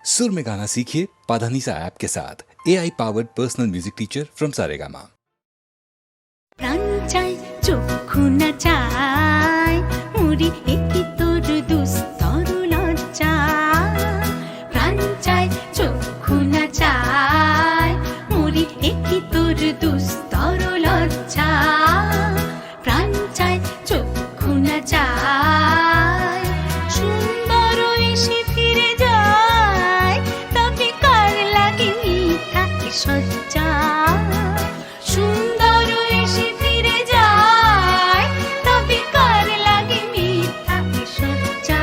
सुर में गाना सीखिए पाधानीसा ऐप के साथ AI powered personal music teacher from Saregama. প্রাণ চায় চক্ষু না চায় মুড়ি একই তোর দুস্তর লজ্জা প্রাণ চায় চক্ষু না চায় মুড়ি একই তোর দুস্তর লজ্জা প্রাণ চায় চক্ষু না চায় সুন্দর এসে ফিরে যায় তবে কার লাগে মিথ্যা সজ্জা সুন্দর এসে ফিরে যায় তবে কার লাগে মিথ্যা সজ্জা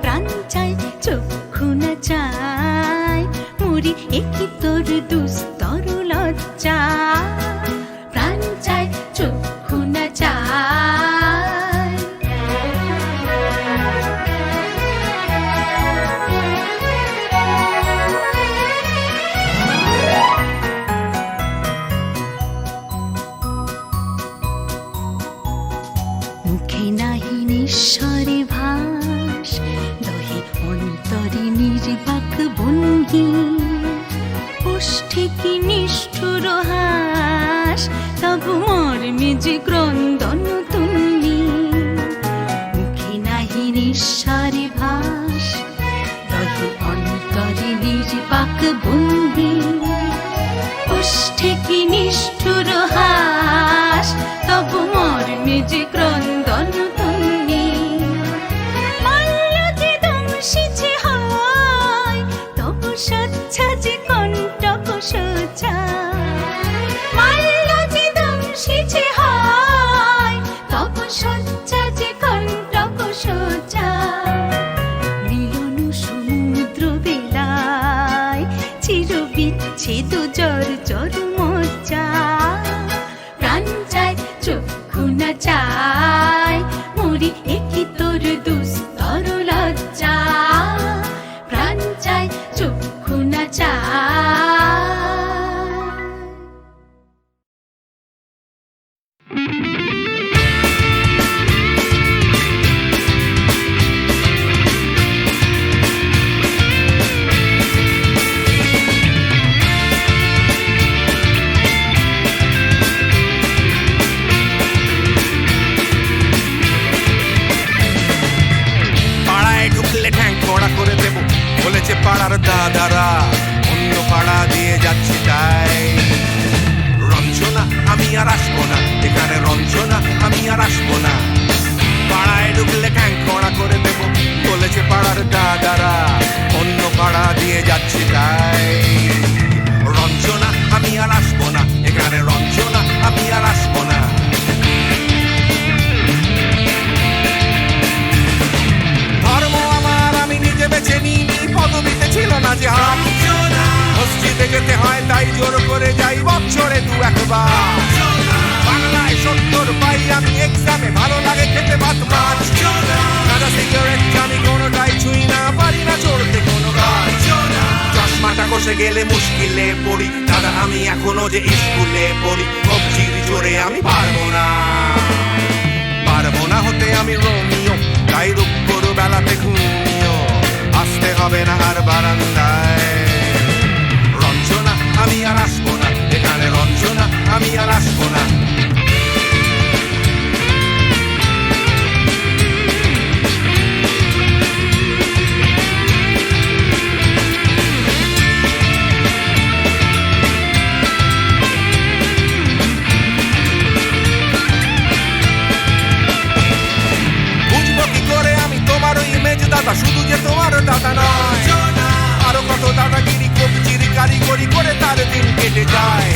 প্রাণ চায় চক্ষু না চায় মুড়ি একই তোর দুস্তর লজ্জা প্রাণ চায় চক্ষু না চায় মুখে নাহি নিঃস্বরে ভাস দহে অন্তরে নির্বাক ভঙ্গি ওষ্ঠে কি নিষ্ঠুর হাস তবু মর্মে যে ক্রন্দন তুল্লি মুখে নাহি নিঃস্বরে ভাস দহে অন্তরে নির্বাক ভঙ্গি ওষ্ঠে কি নিষ্ঠুর হাস তবু মর্মে যে ক্রন্দন তুল্লি মাল্য যে দংশিছে হয় তবু সচ্ছা যে কণ্টক সোজা মাল্য যে দংশিছে হয় তবু সচ্ছা যে কণ্টক সোজা মিলন সমুদ্র বেলায় চির বিচ্ছেদ জর জর মজ্জা প্রাণ চায় চক্ষু না চায় মুড়ি একই তোর দুস্তর লজ্জা প্রাণ চায় চক্ষু না চায় পাড়ায় ঢুকলে ঠ্যাং কড়া করে দেব বলেছে পাড়ার দাদারা অন্য পাড়া দিয়ে যাচ্ছি তাই রঞ্জনা আমি আর আসবো না এখানে রঞ্জনা আমি আর আসবো না পাড়ায় ঢুকলে ঠ্যাং কড়া করে দেব বলেছে পাড়ার দাদারা অন্য পাড়া দিয়ে যাচ্ছি তাই রঞ্জনা আমি আর আসবো না এখানে রঞ্জনা আমি আর আসবো না ধর্ম আমার আমি নিজে বেছে নিইনি পদবিতে ছিল না যে হাত মসজিদে যেতে হয় তাই জোর করে যাই বছরে দু একবার বাংলায় 70 পাই আমি এক্সামে ভালো লাগে খেতে ভাত মাছ সাদা সিগারেট আমি কোনোটাই ছুঁই না পারি না চড়তে কোনো গাছ চশমাটা কষে গেলে মুশকিলে পড়ি দাদা আমি এখনো যে স্কুলে পড়ি কবজির জোরে আমি পারবো না হতে আমি রোমিও তাই দুপুর বেলাতে ঘুমিও আসতে হবে না আর বারান্দায় রঞ্জনা আমি আর আসবো না এখানে রঞ্জনা আমি আর আসবো না দাদা শুধু যে তোমার দাদা নয় আরো কত দাদাগিরি কবজির কারিগরি করে তার দিন কেটে যায়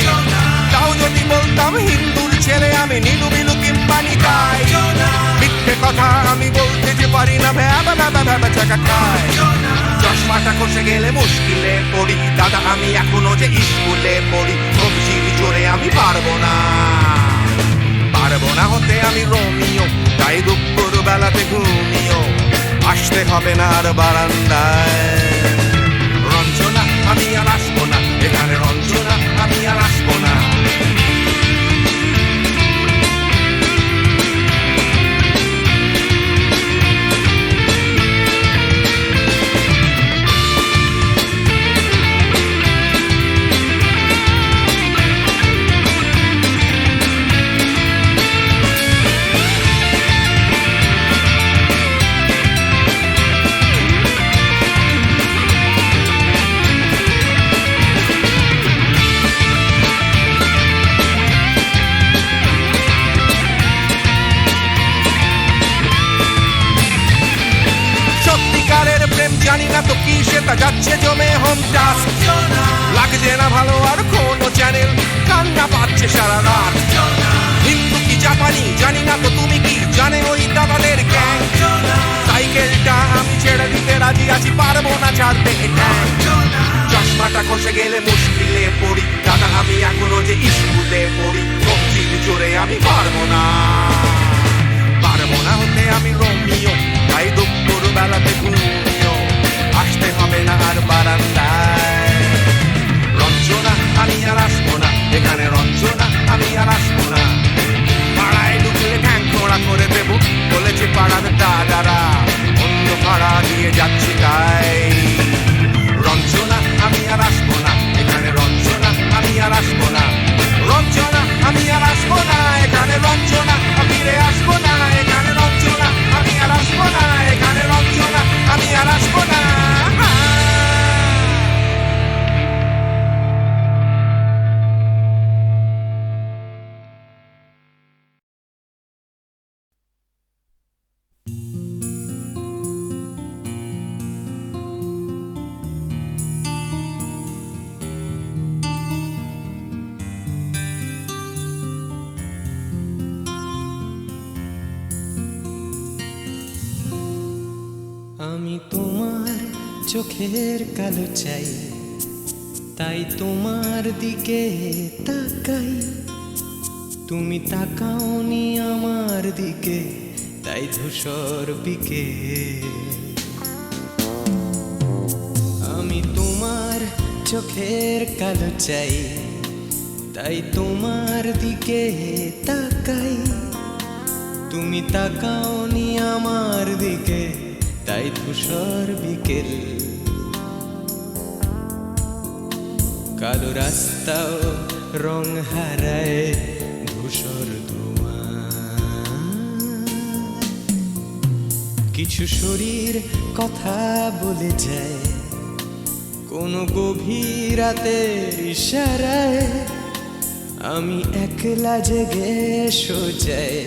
তাও যদি বলতাম হিন্দুর ছেলে আমি নীলু বিলু কিংবা নিতাই মিথ্যে কথা আমি বলতে যে পারি না ভ্যাবা ভ্যাবা ভ্যাবা চাকা খায় চশমাটা কষে গেলে মুশকিলে পড়ি দাদা আমি এখনো যে স্কুলে পড়ি কবজির জোরে আমি পারবো না হতে আমি রোমিও তাই দুপুর বেলাতে ঘুমিও আসতে হবে না আর বারান্দায় রঞ্জনা আমি আর আসবো না এখানে রঞ্জনা আমি আর আসবো না যাচ্ছে জমে হোম টাস্ক, লাগছে না ভালো আর কোনো চ্যানেল, কান্না পাচ্ছে সারা রাত। হিন্দু কি জাপানি জানি না, তো তুমি কি জানে ওই দাদাদের গ্যাং? সাইকেলটা আমি ছেড়ে দিতে রাজি আছি, পারবো না ছাড়তে এটা। চশমাটা খসে গেলে মুশকিলে পড়ি, দাদা আমি এখনো যে স্কুলে পড়ি। কবজির জোরে আমি পারবো না হতে আমি রোমিও, তাই দুপুর বেলাতে ঘুমিও, আসতে হবে না আর বারান্দায়। রঞ্জনা আমি আর আসবো না এখানে, রঞ্জনা আমি আর আসবো না। পাড়ায় ঢুকলে ঠ্যাং খোঁড়া করে দেবো বলেছে পাড়ার দাদারা, অন্য পাড়া দিয়ে যাচ্ছি তাই। রঞ্জনা আমি আর আসবো না এখানে, রঞ্জনা আমি আর আসবো না। রঞ্জনা আমি আর আসবো না এখানে, রঞ্জনা ফিরে আসবো না এখানে। রঞ্জনা আমি আর আসবো না এখানে, রঞ্জনা আমি আর আসবো না। আমি তোমার চোখের কালো চাই, তাই তোমার দিকে তাকাই। তুমি তাকাওনি আমার দিকে, তাই ধূসর বিকে। আমি তোমার চোখের কালো চাই, তাই তোমার দিকে তাকাই। তুমি তাকাওনি আমার দিকে, তাই ধূসর বিকেল। কালো রাস্তাও রং হারায় ধূসর ধোঁয়া। কিছু শরীর কথা বলে যায় কোনো গভীর রাতের ইশারায়। আমি একলা জেগে সোজায়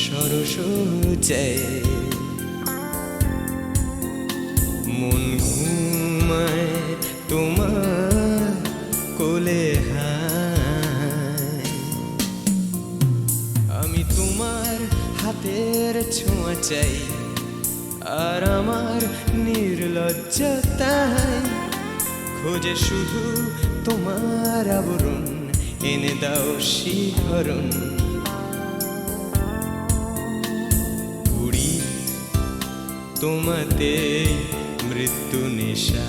সরসোজায়। মন ঘুমায় তোমার কোলে হায়। আমি তোমার হাতের ছোঁয়া চাই, আর আমার নির্লজ্জতায় খোঁজে শুধু তোমার আবরণ, এনে দাও শিহরণ। ঘুরি তোমাতে মৃত্যু নেশা।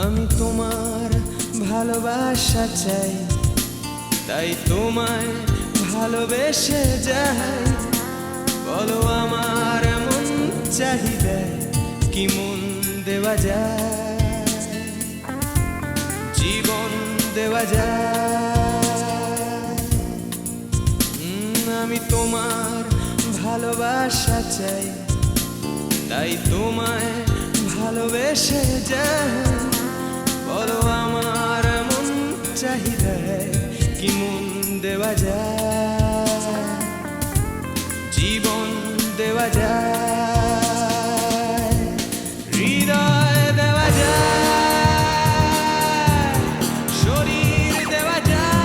আমি তোমার ভালোবাসা চাই, তাই তোমায় ভালোবেসে যাই। বলো আমার এমন চাহিদা কি মন দেওয়া যায়, জীবন দেওয়া যায়। আমি তোমার ভালোবাসা চাই, তাই তোমায় ভালোবেসে যাই। বলো আমার এমন চাহিদা কি মন দেওয়া যায়, জীবন দেওয়া যায়, হৃদয় দেওয়া যায়, শরীর দেওয়া যায়।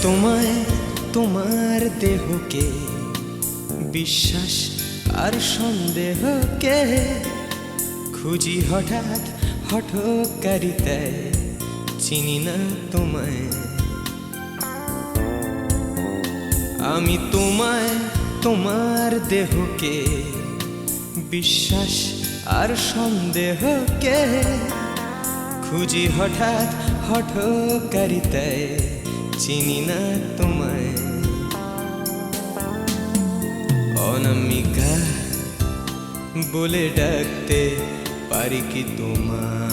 তোমায় তোমার দেহকে বিশ্বাস আর সন্দেহকে খুঁজি হঠাৎ হঠকারিতায় চিনি না তোমায় আমি তোমায় তোমার দেহকে বিশ্বাস আর সন্দেহকে খুঁজি হঠাৎ হঠকারিতায় চিনি না তোমায় অনামিকা বলে ডাকতে পারি কি তোমায়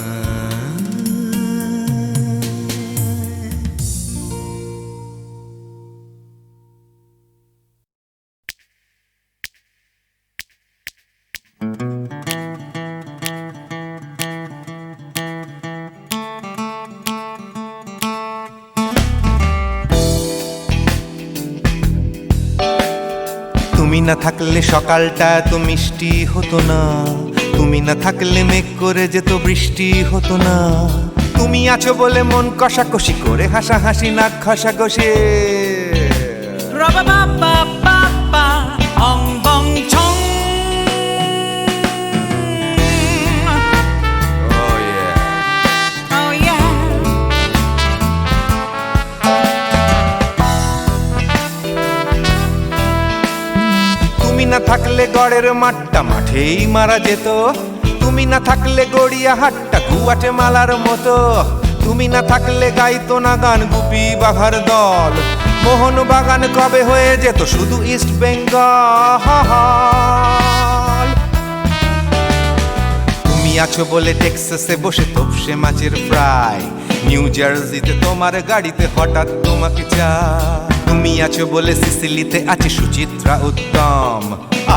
তুমি না থাকলে সকালটা এত মিষ্টি হতো না তুমি না থাকলে মেঘ করে যেত বৃষ্টি হতো না তুমি আছো বলে মন কষাকষি করে হাসাহাসি নাক ঘষাঘষি তুমি না থাকলে গড়ের মাঠটা মাঠেই মারা যেত তুমি না থাকলে গড়িয়া হাটটা গুয়াটে মালার মতো তুমি না থাকলে গাইতো না গান গুপি বাঘার দল মোহন বাগান কবে হয়ে যেত শুধু ইস্ট বেঙ্গল তুমি আছো বলে টেক্সাসে বসে তোপসে মাছের ফ্রাই নিউ জার্সিতে তোমার গাড়িতে হঠাৎ তোমাকে চাই তুমি আছো বলে সিসিলিতে আছে সুচিত্রা উত্তম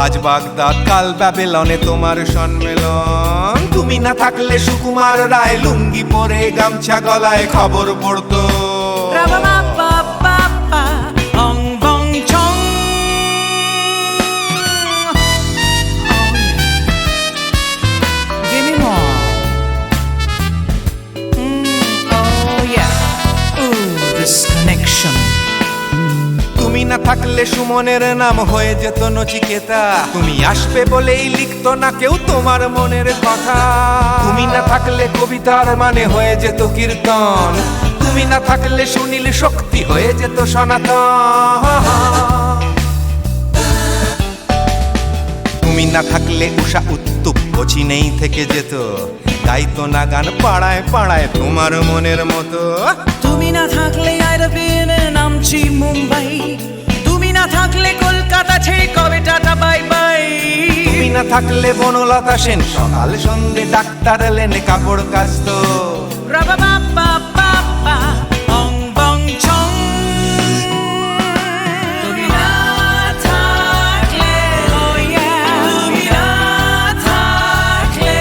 আজ বাগদাদ কাল ব্যাবিলনে তোমার সম্মেলন তুমি না থাকলে সুকুমার রায় লুঙ্গি পরে গামছা গলায় খবর পড়তো তুমি না থাকলে সুমনের নাম হয়ে যেত নচিকেতা তুমি আসবে বলেই লিখতো না কেউ তোমার মনের কথা তুমি না থাকলে কবিতার মানে হয়ে যেত কীর্তন তুমি না থাকলে সুনীল শক্তি হয়ে যেত সনাতন তুমি না থাকলে উষা উত্তুপ কোচিনেই থেকে যেত গাইতো না গান পাড়ায় পাড়ায় তোমার মনের মতো তুমি না থাকলে আইরবিনে নামছি মুম্বাই তুমি না থাকলে কলকাতা ছেড়ে কবে টাটা বাই বাই তুমি না থাকলে বনলতা সেন সকাল সন্ধে ডাক্তার লেনে কাপড় কাচতো তুমি না থাকলে তুমি না থাকলে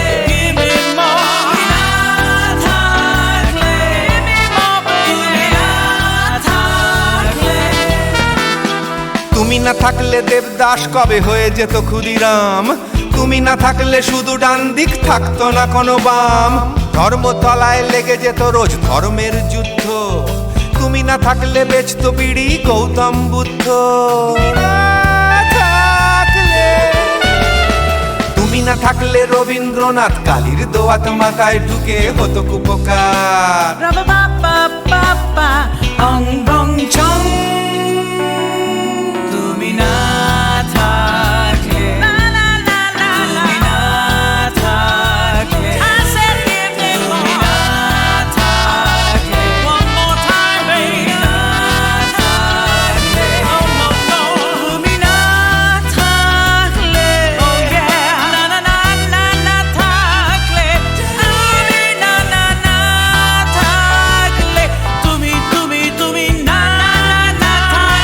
তুমি না থাকলে দেবদাস কবে হয়ে যেত ক্ষুদিরাম তুমি না থাকলে শুধু ডান দিক থাকতো না কোনো বাম ধর্মতলায় লেগে যেত রোজ ধর্মের যুদ্ধ তুমি না থাকলে বেচতো বিড়ি গৌতম বুদ্ধ তুমি না থাকলে রবীন্দ্রনাথ কালীর দোয়াত মাথায় ঢুকে হতো কুপকার তুমি না থাকলে তুমি না থাকলে তুমি না থাকলে one more time baby না থাকলে তুমি না থাকলে oh yeah না না না না না থাকলে তুমি না না না থাকলে তুমি না না না থাকলে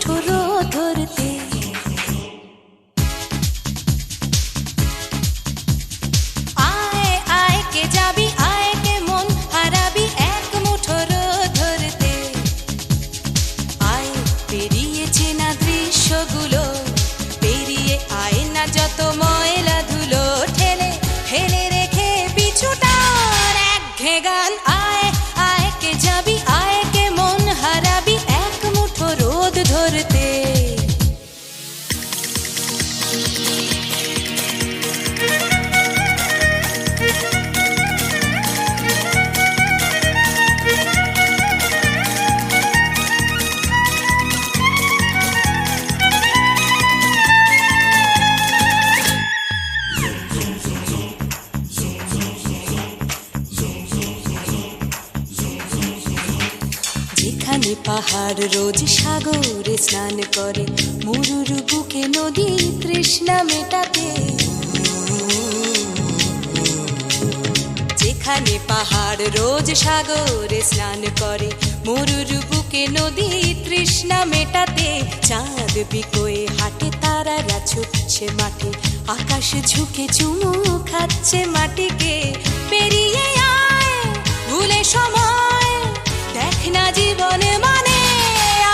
মুঠো রোদ ধরতে। আয় আয় কে যাবি, আয় কে মন হারাবি এক মুঠো রোদ ধরতে। আয় পেরিয়ে চেনা দৃশ্যগুলো, পেরিয়ে আয় না যত ময়লা ধুলো, ঠেলে ফেলে রেখে পিছুটার একঘে গান। আয় আয় কে যাবি, আয় কে মন হারাবি এক মুঠো রোদ ধরতে। যেখানে পাহাড় রোজ সাগরে স্নান করে, মরুর বুকে নদী তৃষ্ণা মেটাতে। যেখানে পাহাড় রোজ সাগরে স্নান করে, মরুর বুকে নদী তৃষ্ণা মেটাতে। চাঁদ বিকোয়ে হাটে, তারারা ছুটছে মাঠে, আকাশ ঝুঁকে চুমু খাচ্ছে মাটিকে। পেরিয়ে আয় ভুলে সময়, দেখ না জীবনে মানে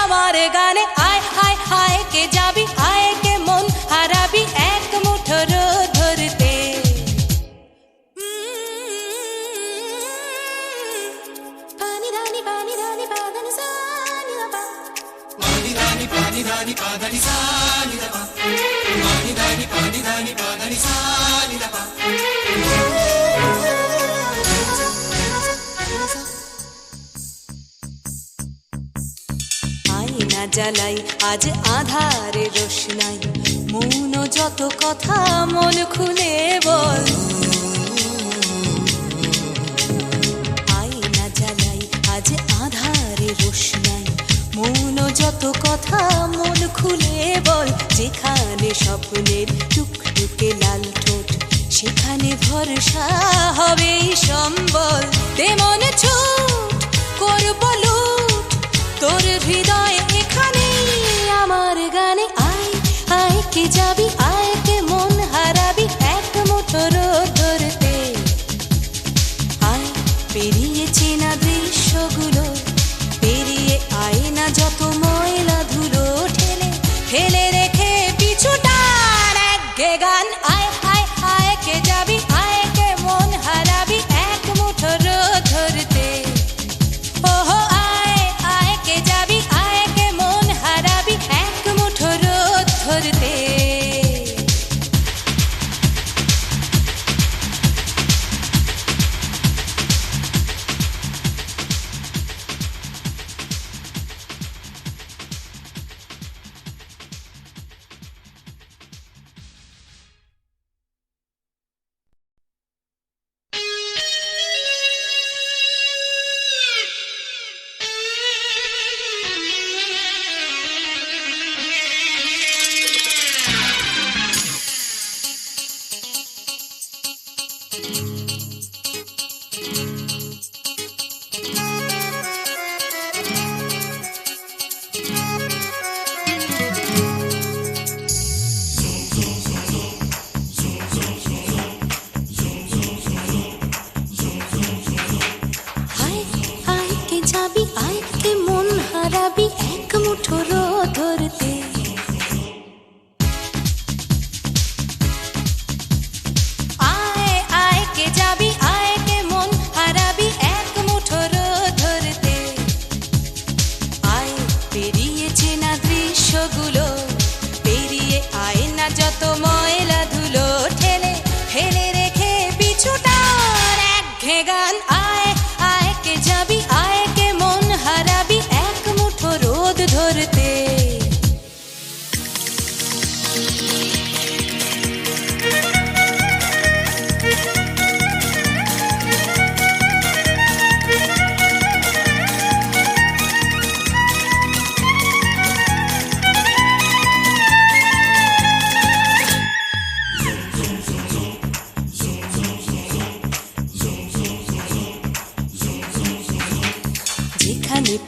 আমার গানে। আয় আয় আয় কে যাবি, আয় কে মন হারাবি এক মুঠো রোদ ধরতে। পানি ধানি পাদানি সানি বাবা, পানি ধানি পাদানি সানি বাবা, পানি ধানি পাদানি সানি বাবা। আয়না জ্বালাই আজ আধারে রোশনাই, মৌন যত কথা মন খুলে বল। আয়না জ্বালাই আজ আধারে রোশনাই, মৌন যত কথা মন খুলে বল। যেখানে স্বপ্নের টুকটুকে লাল ঠোঁট, সেখানে ভরসা হবে সম্বল। তেমন ছুট করব লুট তোর হৃদয় এখানে আমার গানে। আয় আয় কে যাবি, আয় কে মন হারাবি এক মুঠো রোদ ধরতে। আয় পেরিয়ে চেনা দৃশ্যগুলো, পেরিয়ে আয় না যত ময়লা ধুলো, ঠেলে ফেলে রেখে পিছুটার একঘে গান। আয় আয় আয় কে যাবি, আয় কে মন হারাবি এক মুঠো রোদ ধরতে। ওহো আয় আয় কে যাবি, আয় কে মন হারাবি এক মুঠো রোদ ধরতে।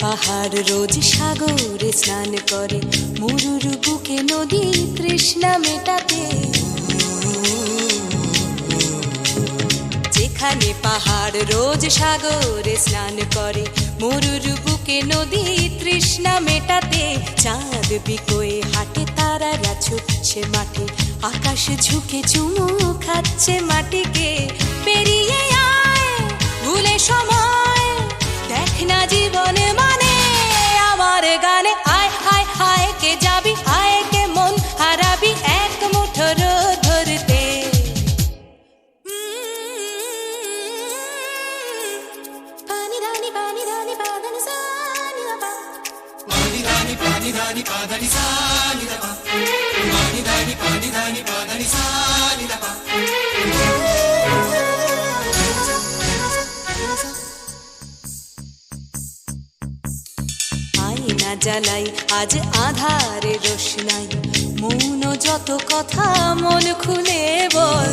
পাহাড় রোজ সাগরে স্নান করে, মরুর বুকে নদী তৃষ্ণা মেটাতে। যেখানে পাহাড় রোজ সাগরে স্নান করে, মরুর বুকে নদী তৃষ্ণা মেটাতে। চাঁদ বিকোয়ে হাটে, তারারা ছুটছে মাঠে, আকাশ ঝুঁকে চুমু খাচ্ছে মাটিকে। পেরিয়ে আয় ভুলে সময়, দেখ না জীবনে মানে আমার গানে। আয় আয় আয় কে যাবি, আয় কে মন হারাবি এক মুঠো রোদ ধরতে। পানি ধানি পাদানি সানি বাবা, পানি ধানি পাদানি সানি বাবা, পানি ধানি পাদানি সানি বাবা। আয়না জ্বালাই আজ আধারে রোশনাই, মৌন যত কথা মন খুলে বল।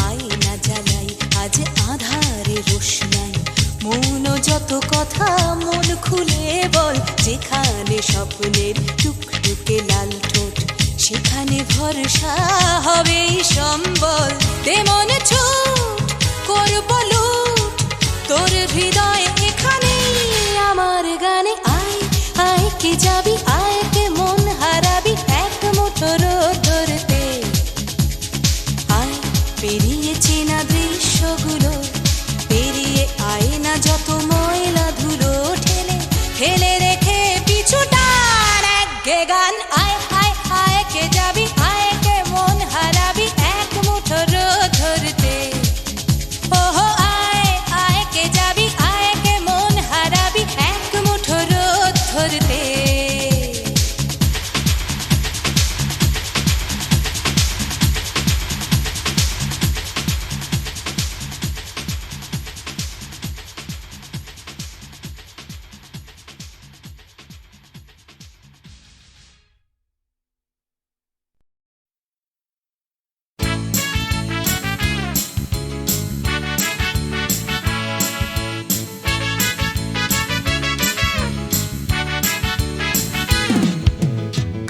আয়না জ্বালাই আজ আধারে রোশনাই, মৌন যত কথা মন খুলে বল। যেখানে স্বপ্নের টুকটুকে লাল ঠোঁট, সেখানে ভরসা হবেই সম্বল। তেমন ছুট করব লুট তোর হৃদয় এখানে আমার গানে। আয় আয় কে যাবি, আয় কে মন হারাবি এক মুঠো রোদ ধরতে। আয় পেরিয়ে চেনা দৃশ্যগুলো, পেরিয়ে আয় না যত ময়লা ধুলো, ঠেলে ঠেলে রেখে পিছুটার একগে গান। আয় আয় আয় কে যাবি, আয় কে মন হারাবি এক মুঠো রোদ ধরতে। ওহো আয় আয় কে যাবি, আয় কে মন হারাবি এক মুঠো রোদ ধরতে।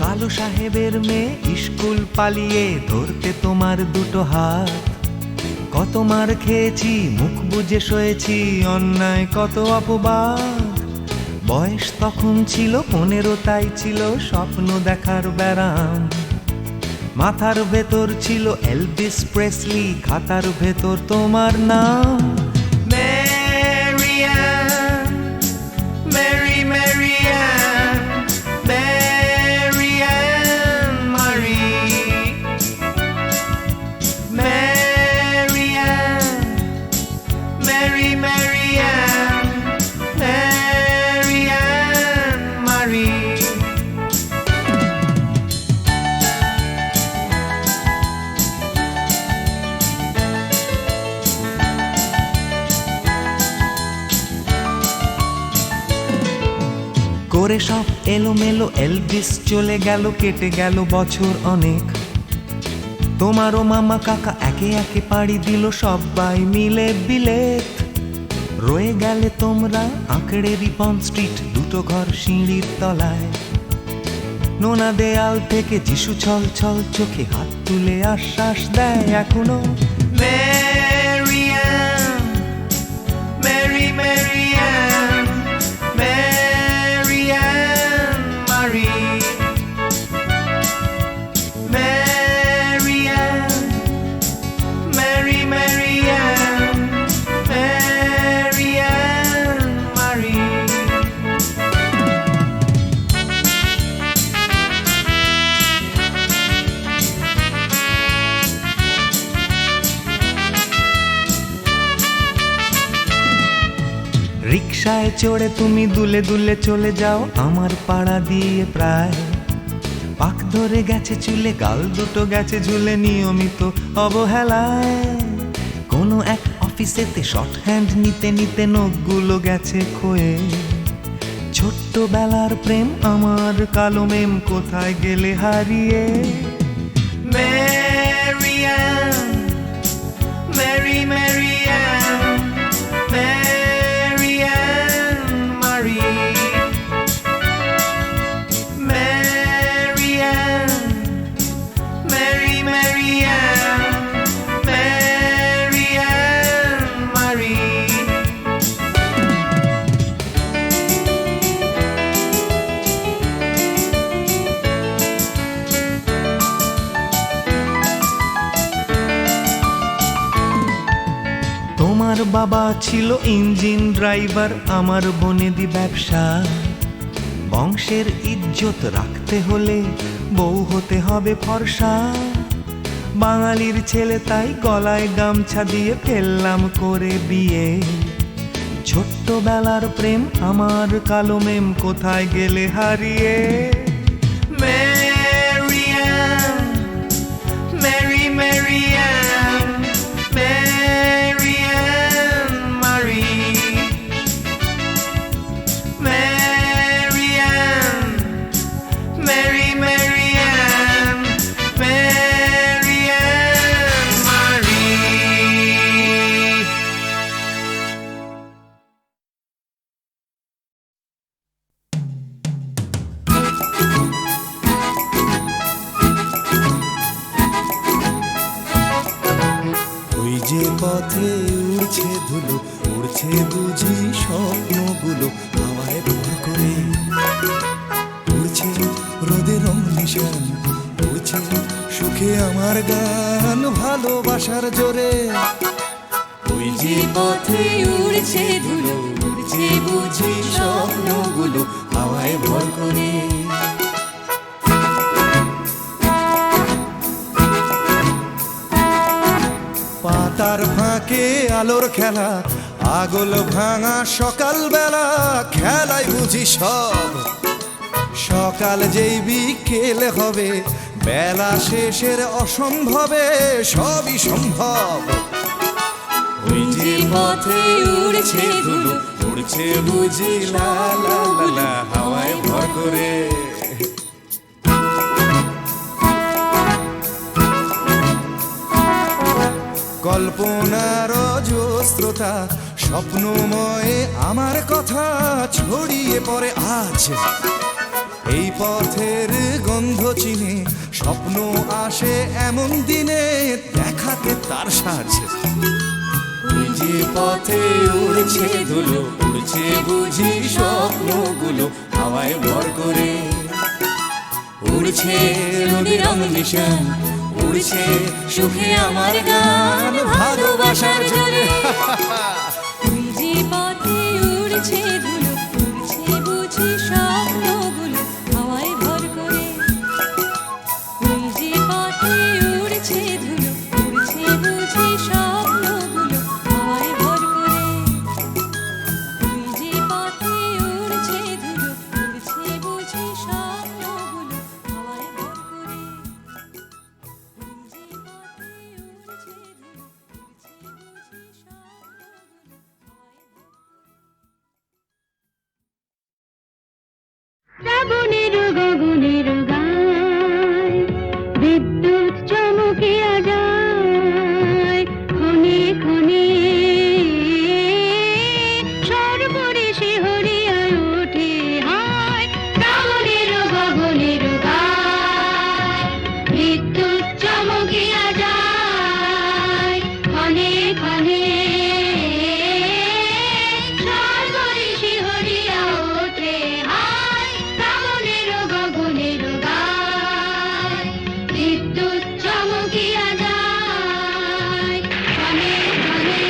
কালো সাহেবের মেয়ে স্কুল পালিয়ে ধরতে তোমার দুটো হাত। কত মার খেয়েছি, মুখ বুজে সয়েছি, অন্যায় কত অপবাদ। বয়স তখন ছিল 15, তাই ছিল স্বপ্ন দেখার ব্যারাম। মাথার ভেতর ছিল এলভিস প্রেসলি, খাতার ভেতর তোমার নাম। ম্যারিয়ান, মেরি ম্যারিয়ান, ম্যারিয়ান মারি, ম্যারিয়ান, মেরি ম্যারিয়ান, ম্যারিয়ান মারি। করে সব এলোমেলো এলভিস চলে গেল, কেটে গেল বছর অনেক। তোমারও মামা কাকা একে একে পাড়ি দিল, সবাই মিলে বিলেত। রয়ে গেলে তোমরা আঁকড়ে রিপন স্ট্রিট, দুটো ঘর সিঁড়ির তলায়। নোনা দেয়াল থেকে যিশু ছল ছল চোখে হাত তুলে আশ্বাস দেয় এখনো। ম্যারিয়ান, মেরি ম্যারিয়ান, ম্যারিয়ান মারি, ম্যারিয়ান, মেরি ম্যারিয়ান, ম্যারিয়ান মারি। রিকশায় চড়ে তুমি দুলে দুলে চলে যাও আমার পাড়া দিয়ে প্রায়। পাক ধরে গেছে চুলে, গাল দুটো গেছে ঝুলে, নিয়মিত অবহেলায়। কোনো এক অফিসেতে শর্ট হ্যান্ড নিতে নিতে নখগুলো গেছে ক্ষয়ে। ছোট্টবেলার প্রেম আমার কালো মেম কোথায় গেলে হারিয়ে। ম্যারিয়ান, মেরি ম্যারিয়ান, বাবা ছিল ইঞ্জিন ড্রাইভার, আমার বনেদি ব্যবসা। বংশের ইজ্জত রাখতে হলে বউ হতে হবে ফর্সা। বাঙালির ছেলে তাই গলায় গামছা দিয়ে ফেললাম করে বিয়ে। ছোট্টবেলার প্রেম আমার কালো মেম কোথায় গেলে হারিয়ে। Marianne, Mary Marianne, Marianne Marie, Marianne, Mary Marianne, Marianne Marie. ওই যে পথে উড়ছে ধুলো, উড়ছে বুঝি স্বপ্নগুলো হাওয়ায় ভর করে। উড়ছে রোদের রং নিশান, উড়ছে সুখে আমার গান ভালোবাসার জোরে। ওই যে পথে উড়ছে ধুলো, উড়ছে বুঝি স্বপ্নগুলো হাওয়ায় ভর করে। পাতার ফাঁকে আলোর খেলা, আগল ভাঙা সকালবেলা, খেলায় বুঝি সব। সকাল যেই বিকেল হবে, বেলা শেষের অসম্ভবে সবই সম্ভব। ওই যে পথে উড়ছে ধুলো, উড়ছে বুঝি লা লা লা লা হাওয়ায় ভর করে। কল্পনার অজস্রতা স্বপ্নময়ে আমার কথা ছড়িয়ে পড়ে আজ। এই পথের গন্ধ চিনে স্বপ্ন আসে এমন দিনে, দেখাতে তার সাজ। ওই যে পথে উড়ছে ধুলো, উড়ছে বুঝি স্বপ্নগুলো হাওয়ায় ভর করে। উড়ছে রোদের রং নিশান, উড়ছে সুখে আমার গান ভালোবাসার জোরে। তুই যে পথে উড়ছে ধুলো, উড়ছে বুঝি স্বপ্নগুলো হাওয়ায় ভর করে। তুই যে পথে উড়ছে ধুলো, উড়ছে বুঝি স্বপ্নগুলো হাওয়ায় ভর করে। তুই যে পথে উড়ছে ধুলো, উড়ছে বুঝি স্বপ্নগুলো হাওয়ায় ভর করে। শ্রাবণের গগনের গায় বিদ্যুৎ চমকিয়া যায়, ক্ষণে ক্ষণে সর্বরে শিহরিয়া ওঠে হায়। শ্রাবণের গগনের গায় বিদ্যুৎ চমকিয়া যায়, ক্ষণে ক্ষণে সর্বরে শিহরিয়া ওঠে হায়। শ্রাবণের গগনের গায় বিদ্যুৎ চমকিয়া যায়, ক্ষণে ক্ষণে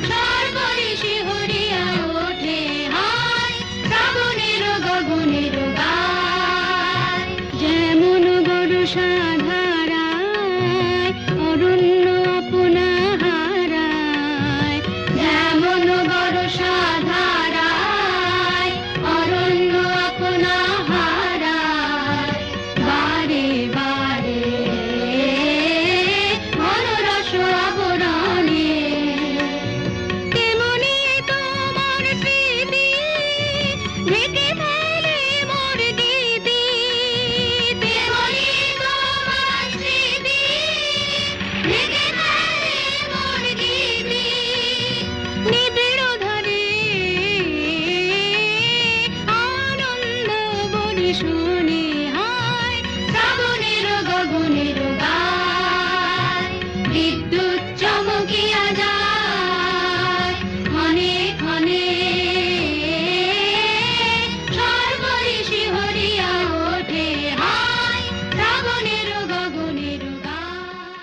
সর্বরে শিহরিয়া ওঠে হায়। শ্রাবণের গগনের গায় যেমন বর্ষা ধারায় অরণ্য আপনা হারায়, যেমন বর্ষা ধারায় অরণ্য আপনা হারায়। বারে বারে মনোরস আবরণে তেমনি তোমার স্মৃতি ঢেকে ফেলে মোর গীতি। তেমনি তোমার স্মৃতি ঢেকে ফেলে মোর গীতি। নিবিড় ধারে আনন্দ বলি শুনি হায়। শ্রাবণের গগনের গায় বিদ্যুৎ চমকিয়া যায়, ক্ষণে ক্ষণে সর্বরে শিহরিয়া ওঠে হায়। শ্রাবণের গগনের গায়।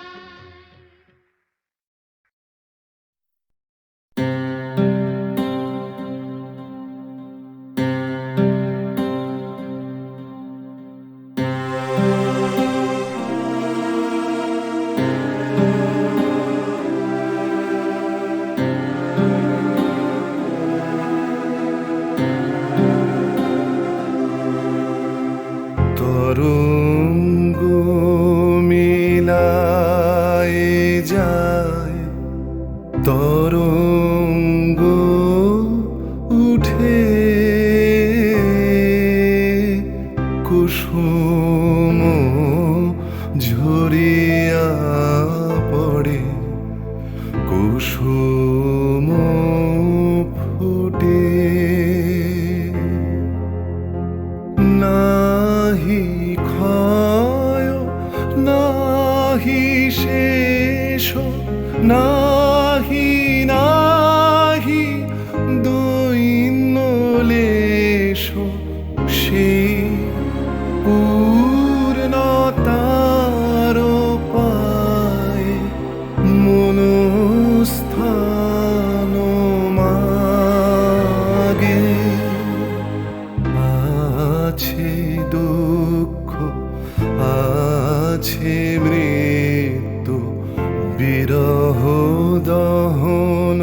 নাহি ক্ষয় নাহি শেষ নাহি নাহি দৈন্যলেশ সেই পূর্ণতার পায় মনস্থান মাগে আছে দুঃখ আছে মৃত্যু বিরহ দহন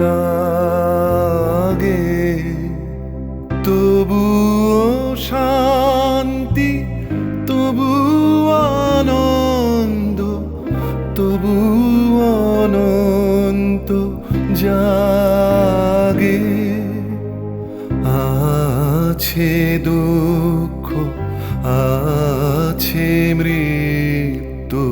লাগে তবুও শান্তি তবু আনন্দ তবু অনন্ত জাগে আছে দুঃখ আছে মৃত্যু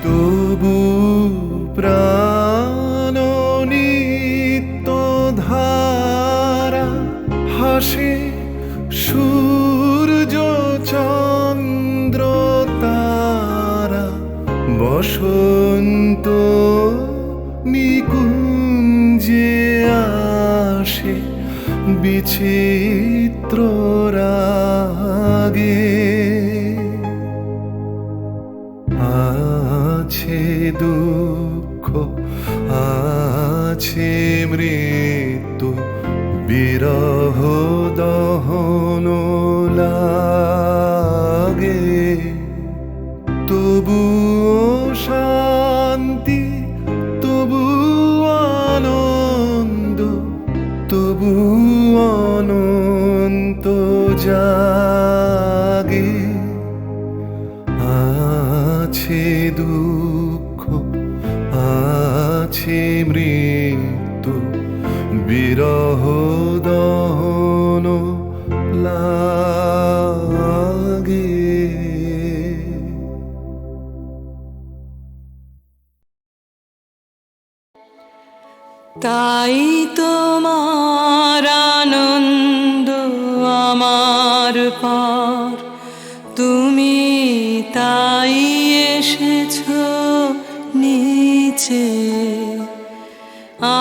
তবু প্রাণ নিত্য ধারা হাসে সূর্য চন্দ্র তারা বসন্ত নিকুঞ্জে আসে বিচিত্র রাগে আছে দুঃখ আছে মৃত্যু বিরহ দহন লাগে তবু শান্তি তবু আনন্দ তবু অনন্ত জাগে আছে দুঃখ আছে মৃত্যু বিরহ দহন লাগে তাই তোমার আনন্দ আমার পর তুমি তাই এসেছো নিচে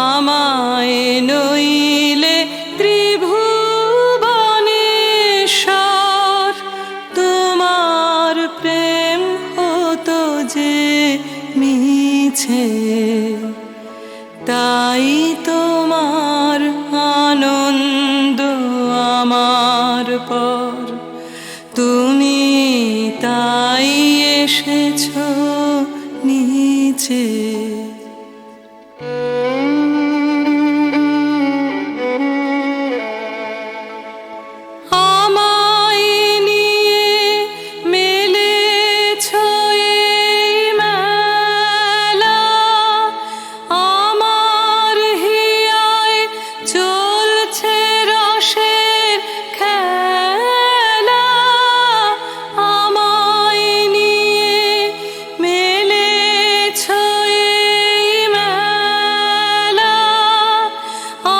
আমায় নইলে ত্রিভুবনেশ্বর তোমার প্রেম হতো যে মিছে তাই তোমার আনন্দ আমার পর তুমি তাই এসেছো নিচে আমায় নিয়ে মেলেছো এই মেলা আমার হিয়ায় চলছে রসের খেলা আমায় নিয়ে মেলেছো এই মেলা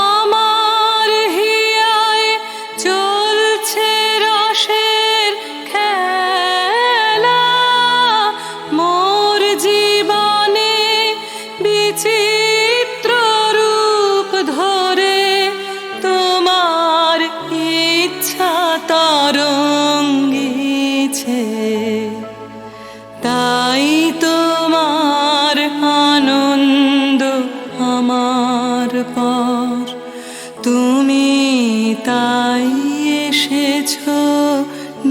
আমার হিয়ায় চলছে রসের খেলা মোর জীবনে বিচিত্র রূপ ধরে তোমার ইচ্ছা তরঙ্গিছে তাই তোমার আনন্দ আমার পর তুমি তাই এসেছো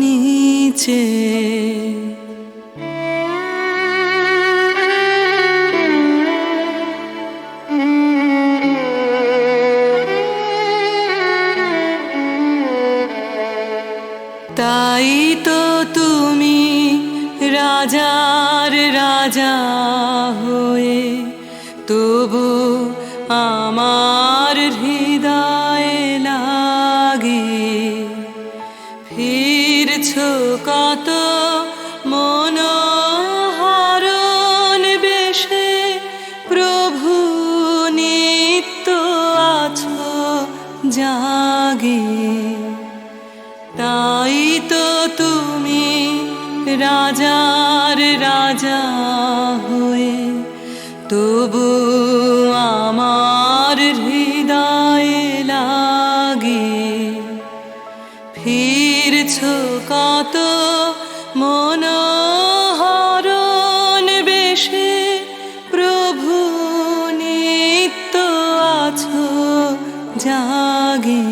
নিচে তাই তো তুমি রাজার রাজা হয়ে তবু আমার হৃদয়ে লাগে ফিরছ কত মনোহরণ বেশে প্রভু নিত্য আছো জাগে তাই তো তুমি রাজার রাজা হয়ে তবু আমার হৃদয়ে লাগে ফিরছ কত মনোহরণ বেশে প্রভু নিত্য আছো জাগে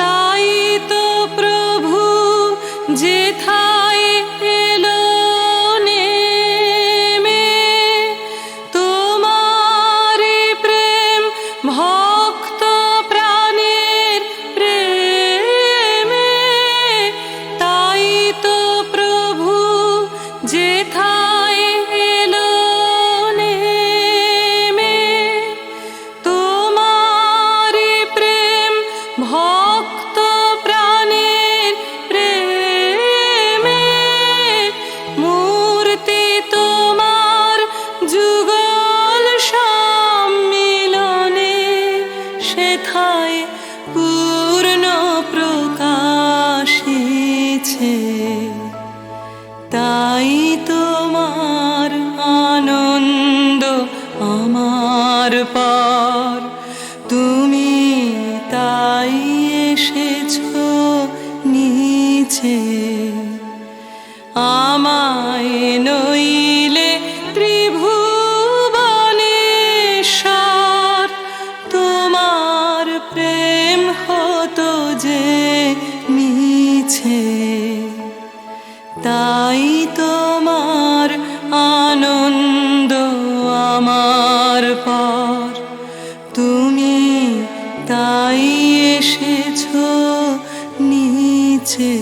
তাই তো প্রভু যেথায় এলো নেমে তোমারি প্রেম ভক্ত প্রাণের প্রেমে তাই তো প্রভু যেথায় এলো নেমে তোমারি প্রেম ভক্ত প্রাণের প্রেমে মূর্তি তোমার যুগল সম্মিলনে সেথায় পূর্ণ প্রকাশিছে তাই তোমার আনন্দ আমার পর তুমি তাই এসেছো নিচে আমায় নইলে ত্রিভুবনেশ্বর তোমার প্রেম হতো যে মিছে তাই তোমার আনন্দ আমার পর তুমি তাই এসেছো নিচে